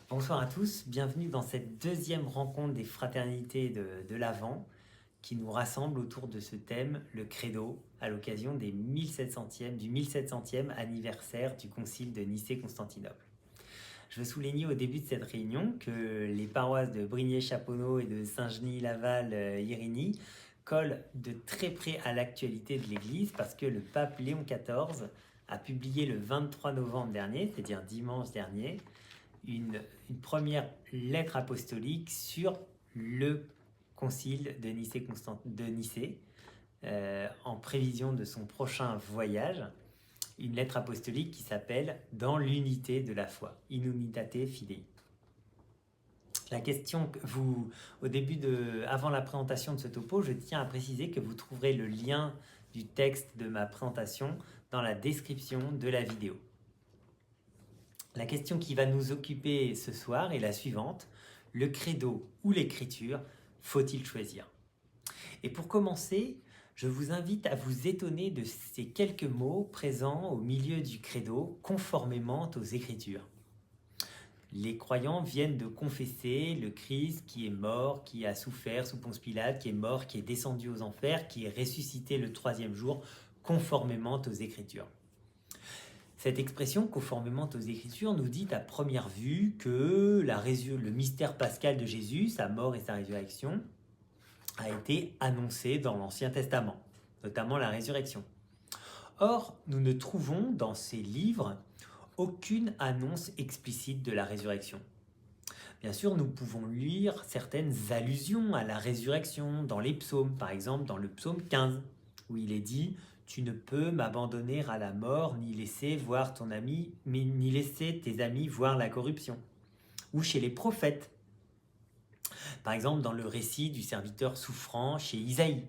Bonsoir à tous, bienvenue dans cette deuxième rencontre des fraternités de l'Avent qui nous rassemble autour de ce thème, le Credo, à l'occasion du 1700e anniversaire du concile de Nicée-Constantinople. Je veux souligner au début de cette réunion que les paroisses de Brigné-Chaponneau et de Saint-Genis-Laval-Irigny collent de très près à l'actualité de l'Église parce que le pape Léon XIV a publié le 23 novembre dernier, c'est-à-dire dimanche dernier, une première lettre apostolique sur le concile de Nicée, en prévision de son prochain voyage, une lettre apostolique qui s'appelle « Dans l'unité de la foi », In Unitate Fidei. La question que avant la présentation de ce topo, je tiens à préciser que vous trouverez le lien du texte de ma présentation dans la description de la vidéo. La question qui va nous occuper ce soir est la suivante. Le credo ou l'écriture, faut-il choisir? Et pour commencer, je vous invite à vous étonner de ces quelques mots présents au milieu du credo, conformément aux Écritures. Les croyants viennent de confesser le Christ qui est mort, qui a souffert sous Ponce Pilate, qui est mort, qui est descendu aux enfers, qui est ressuscité le troisième jour, conformément aux Écritures. Cette expression, conformément aux Écritures, nous dit à première vue que le mystère pascal de Jésus, sa mort et sa résurrection, a été annoncé dans l'Ancien Testament, notamment la résurrection. Or, nous ne trouvons dans ces livres aucune annonce explicite de la résurrection. Bien sûr, nous pouvons lire certaines allusions à la résurrection dans les psaumes, par exemple dans le psaume 15, où il est dit « Tu ne peux m'abandonner à la mort, ni laisser tes amis voir la corruption ». Ou chez les prophètes, par exemple dans le récit du serviteur souffrant chez Isaïe.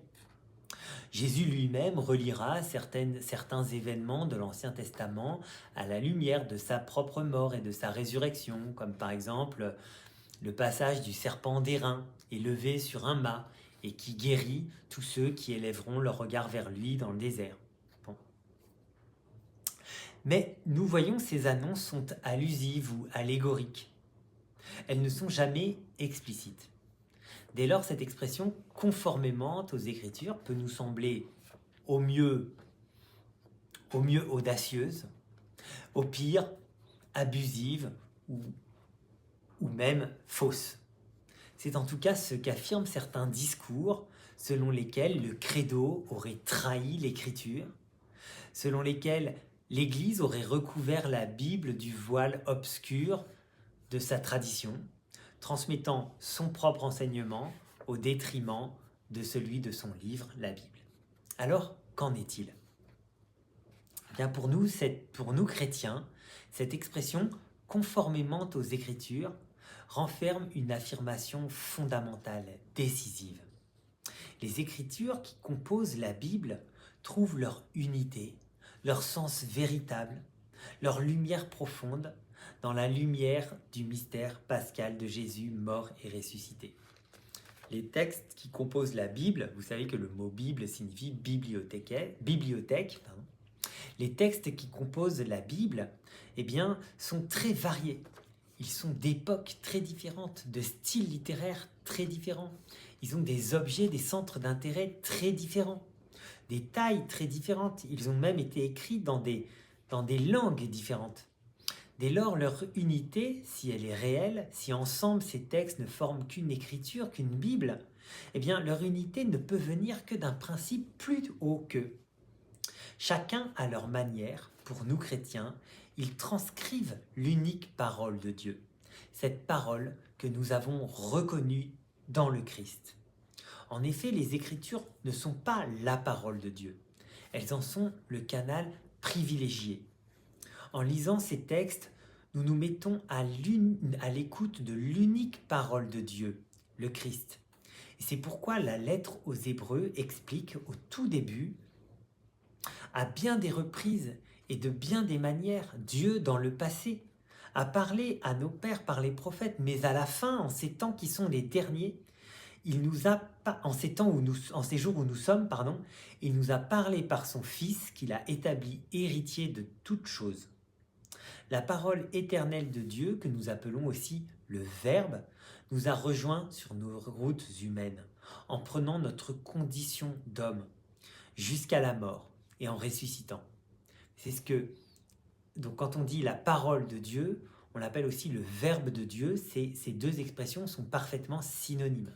Jésus lui-même relira certains événements de l'Ancien Testament à la lumière de sa propre mort et de sa résurrection, comme par exemple le passage du serpent d'airain élevé sur un mât et qui guérit tous ceux qui élèveront leur regard vers lui dans le désert. Bon. Mais nous voyons ces annonces sont allusives ou allégoriques. Elles ne sont jamais explicites. Dès lors, cette expression « conformément aux Écritures » peut nous sembler au mieux audacieuse, au pire abusive ou même fausse. C'est en tout cas ce qu'affirment certains discours selon lesquels le credo aurait trahi l'Écriture, selon lesquels l'Église aurait recouvert la Bible du voile obscur de sa tradition, transmettant son propre enseignement au détriment de celui de son livre, la Bible. Alors, qu'en est-il? Bien pour nous chrétiens, cette expression « conformément aux Écritures » renferme une affirmation fondamentale, décisive. Les Écritures qui composent la Bible trouvent leur unité, leur sens véritable, leur lumière profonde dans la lumière du mystère pascal de Jésus mort et ressuscité. Les textes qui composent la Bible, vous savez que le mot Bible signifie bibliothèque. Les textes qui composent la Bible, sont très variés. Ils sont d'époques très différentes, de styles littéraires très différents. Ils ont des objets, des centres d'intérêt très différents, des tailles très différentes. Ils ont même été écrits dans des langues différentes. Dès lors, leur unité, si elle est réelle, si ensemble ces textes ne forment qu'une écriture, qu'une Bible, leur unité ne peut venir que d'un principe plus haut qu'eux. Chacun à leur manière, pour nous chrétiens, ils transcrivent l'unique parole de Dieu, cette parole que nous avons reconnue dans le Christ. En effet, les Écritures ne sont pas la parole de Dieu, elles en sont le canal privilégié. En lisant ces textes, nous nous mettons à l'écoute de l'unique parole de Dieu, le Christ. Et c'est pourquoi la lettre aux Hébreux explique au tout début, à bien des reprises et de bien des manières, Dieu dans le passé a parlé à nos pères par les prophètes, mais à la fin, en ces temps qui sont les derniers, en ces jours où nous sommes, il nous a parlé par son Fils qu'il a établi héritier de toutes choses. La parole éternelle de Dieu, que nous appelons aussi le Verbe, nous a rejoints sur nos routes humaines, en prenant notre condition d'homme jusqu'à la mort et en ressuscitant. C'est ce que, donc quand on dit la parole de Dieu, on l'appelle aussi le Verbe de Dieu. Ces deux expressions sont parfaitement synonymes.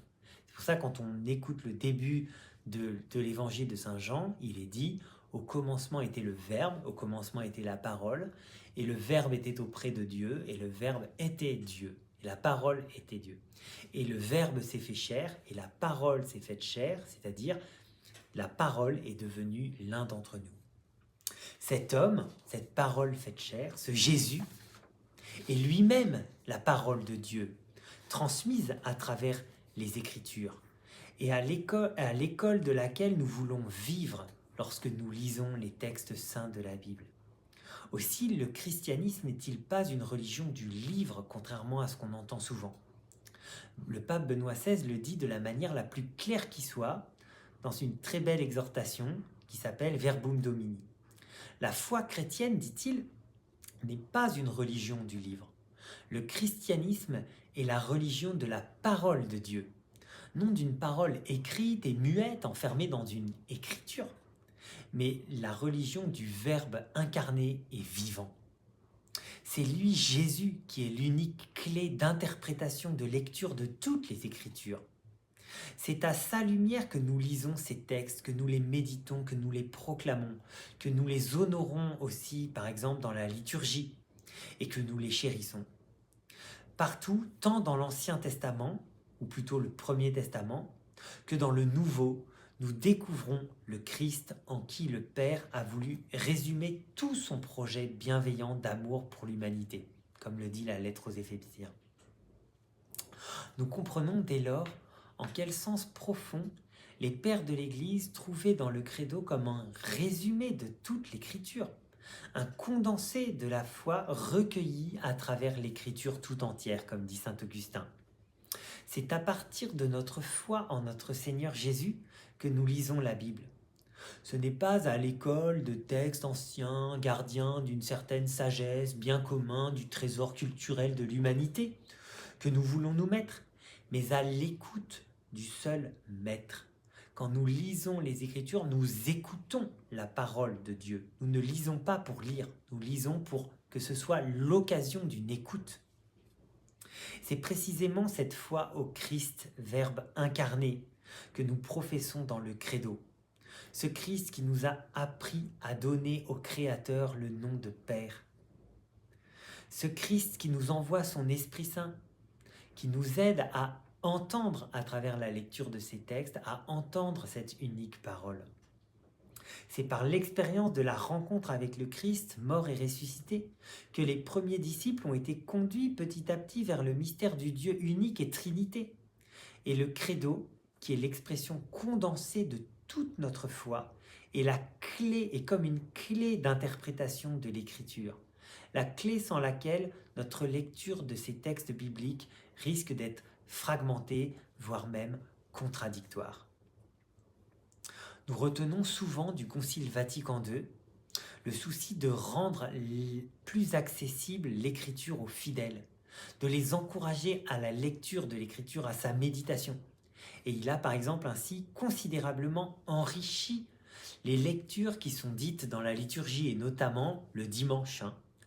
C'est pour ça que quand on écoute le début de l'évangile de Saint Jean, il est dit « Au commencement était le Verbe, au commencement était la parole, et le Verbe était auprès de Dieu, et le Verbe était Dieu, et la parole était Dieu. Et le Verbe s'est fait chair, et la parole s'est faite chair, c'est-à-dire la parole est devenue l'un d'entre nous. » Cet homme, cette parole faite chair, ce Jésus, est lui-même la parole de Dieu, transmise à travers les Écritures, et à l'école de laquelle nous voulons vivre lorsque nous lisons les textes saints de la Bible. Aussi, le christianisme n'est-il pas une religion du livre, contrairement à ce qu'on entend souvent? Le pape Benoît XVI le dit de la manière la plus claire qui soit, dans une très belle exhortation qui s'appelle Verbum Domini. La foi chrétienne, dit-il, n'est pas une religion du livre. Le christianisme est la religion de la parole de Dieu, non d'une parole écrite et muette enfermée dans une écriture, mais la religion du Verbe incarné et vivant. C'est lui, Jésus, qui est l'unique clé d'interprétation, de lecture de toutes les Écritures. C'est à sa lumière que nous lisons ces textes, que nous les méditons, que nous les proclamons, que nous les honorons aussi, par exemple, dans la liturgie, et que nous les chérissons. Partout, tant dans l'Ancien Testament, ou plutôt le Premier Testament, que dans le Nouveau, nous découvrons le Christ en qui le Père a voulu résumer tout son projet bienveillant d'amour pour l'humanité, comme le dit la lettre aux Éphésiens. Nous comprenons dès lors en quel sens profond les pères de l'Église trouvaient dans le credo comme un résumé de toute l'Écriture, un condensé de la foi recueillie à travers l'Écriture tout entière, comme dit saint Augustin. C'est à partir de notre foi en notre Seigneur Jésus que nous lisons la Bible. Ce n'est pas à l'école de textes anciens, gardiens d'une certaine sagesse, bien commun du trésor culturel de l'humanité, que nous voulons nous mettre, mais à l'écoute du seul Maître. Quand nous lisons les Écritures, nous écoutons la parole de Dieu. Nous ne lisons pas pour lire, nous lisons pour que ce soit l'occasion d'une écoute. C'est précisément cette foi au Christ, Verbe incarné, que nous professons dans le credo. Ce Christ qui nous a appris à donner au Créateur le nom de Père. Ce Christ qui nous envoie son Esprit Saint, qui nous aide à entendre à travers la lecture de ces textes, à entendre cette unique parole. C'est par l'expérience de la rencontre avec le Christ, mort et ressuscité, que les premiers disciples ont été conduits petit à petit vers le mystère du Dieu unique et Trinité. Et le credo, qui est l'expression condensée de toute notre foi, est la clé, est comme une clé d'interprétation de l'Écriture. La clé sans laquelle notre lecture de ces textes bibliques risque d'être fragmentée, voire même contradictoire. Nous retenons souvent du Concile Vatican II le souci de rendre plus accessible l'Écriture aux fidèles, de les encourager à la lecture de l'Écriture, à sa méditation. Et il a par exemple ainsi considérablement enrichi les lectures qui sont dites dans la liturgie, et notamment le dimanche,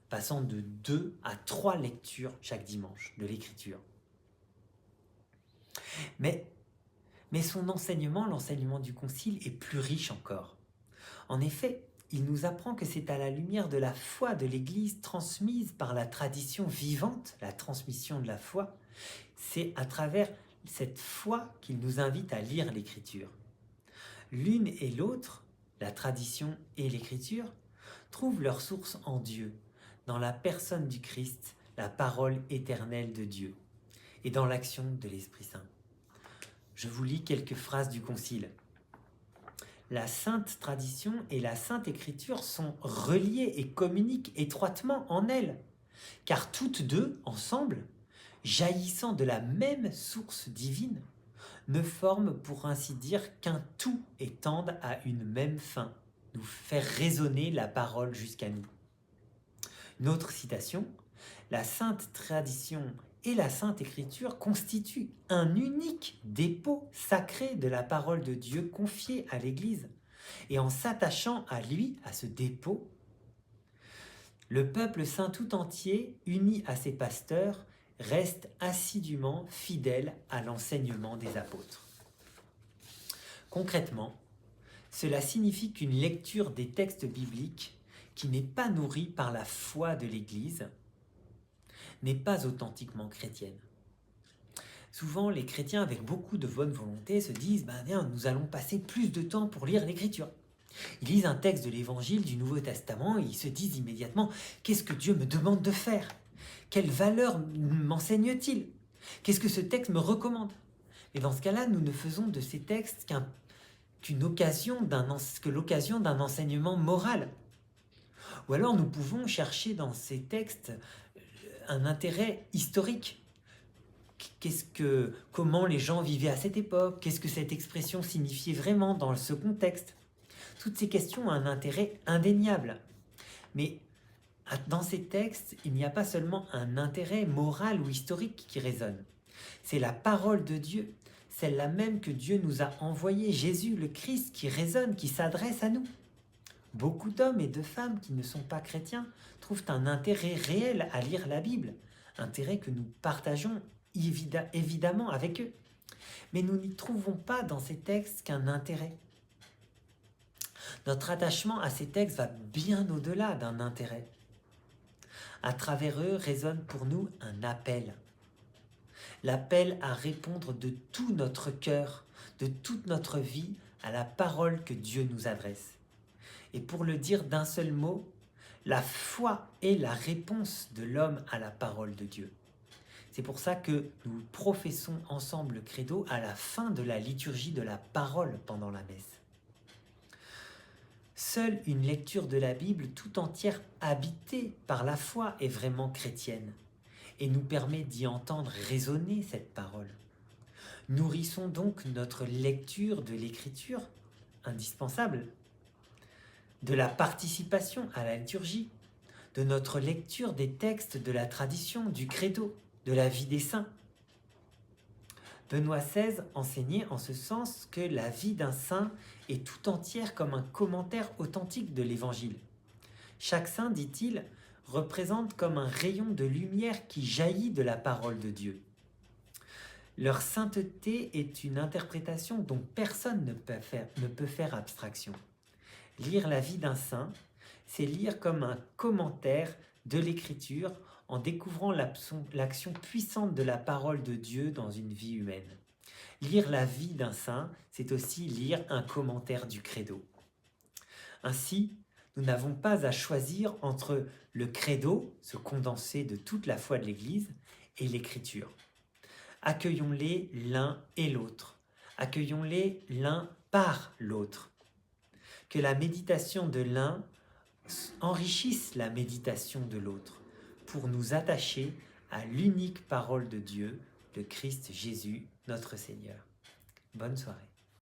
passant de 2 à 3 lectures chaque dimanche de l'Écriture. Mais son enseignement, l'enseignement du Concile, est plus riche encore. En effet, il nous apprend que c'est à la lumière de la foi de l'Église transmise par la tradition vivante, la transmission de la foi, c'est à travers cette foi qu'il nous invite à lire l'Écriture. L'une et l'autre, la tradition et l'Écriture, trouvent leur source en Dieu, dans la personne du Christ, la parole éternelle de Dieu, et dans l'action de l'Esprit Saint. Je vous lis quelques phrases du Concile. La sainte tradition et la sainte écriture sont reliées et communiquent étroitement en elles, car toutes deux, ensemble, jaillissant de la même source divine, ne forment pour ainsi dire qu'un tout et tendent à une même fin, nous faire résonner la parole jusqu'à nous. Une autre citation, la sainte tradition et la sainte écriture constituent un unique dépôt sacré de la parole de Dieu confiée à l'Église. Et en s'attachant à lui, à ce dépôt, le peuple saint tout entier, uni à ses pasteurs, reste assidûment fidèle à l'enseignement des apôtres. Concrètement, cela signifie qu'une lecture des textes bibliques qui n'est pas nourrie par la foi de l'Église n'est pas authentiquement chrétienne. Souvent, les chrétiens, avec beaucoup de bonne volonté, se disent « nous allons passer plus de temps pour lire l'Écriture ». Ils lisent un texte de l'Évangile du Nouveau Testament et ils se disent immédiatement « Qu'est-ce que Dieu me demande de faire? Quelle valeur m'enseigne-t-il? Qu'est-ce que ce texte me recommande ?» Et dans ce cas-là, nous ne faisons de ces textes que l'occasion d'un enseignement moral. Ou alors nous pouvons chercher dans ces textes un intérêt historique. Comment les gens vivaient à cette époque? Qu'est-ce que cette expression signifiait vraiment dans ce contexte? Toutes ces questions ont un intérêt indéniable. Mais dans ces textes, il n'y a pas seulement un intérêt moral ou historique qui résonne. C'est la parole de Dieu, celle-là même que Dieu nous a envoyée, Jésus le Christ, qui résonne, qui s'adresse à nous. Beaucoup d'hommes et de femmes qui ne sont pas chrétiens trouvent un intérêt réel à lire la Bible, intérêt que nous partageons évidemment avec eux. Mais nous n'y trouvons pas dans ces textes qu'un intérêt. Notre attachement à ces textes va bien au-delà d'un intérêt. À travers eux résonne pour nous un appel. L'appel à répondre de tout notre cœur, de toute notre vie, à la parole que Dieu nous adresse. Et pour le dire d'un seul mot, la foi est la réponse de l'homme à la parole de Dieu. C'est pour ça que nous professons ensemble le credo à la fin de la liturgie de la parole pendant la messe. Seule une lecture de la Bible tout entière habitée par la foi est vraiment chrétienne et nous permet d'y entendre résonner cette parole. Nourrissons donc notre lecture de l'Écriture, indispensable, de la participation à la liturgie, de notre lecture des textes de la tradition, du credo, de la vie des saints. Benoît XVI enseignait en ce sens que la vie d'un saint est tout entière comme un commentaire authentique de l'Évangile. Chaque saint, dit-il, représente comme un rayon de lumière qui jaillit de la parole de Dieu. Leur sainteté est une interprétation dont personne ne peut faire abstraction. Lire la vie d'un saint, c'est lire comme un commentaire de l'Écriture en découvrant l'action puissante de la parole de Dieu dans une vie humaine. Lire la vie d'un saint, c'est aussi lire un commentaire du credo. Ainsi, nous n'avons pas à choisir entre le credo, ce condensé de toute la foi de l'Église, et l'Écriture. Accueillons-les l'un et l'autre. Accueillons-les l'un par l'autre. Que la méditation de l'un enrichisse la méditation de l'autre pour nous attacher à l'unique parole de Dieu, le Christ Jésus, notre Seigneur. Bonne soirée.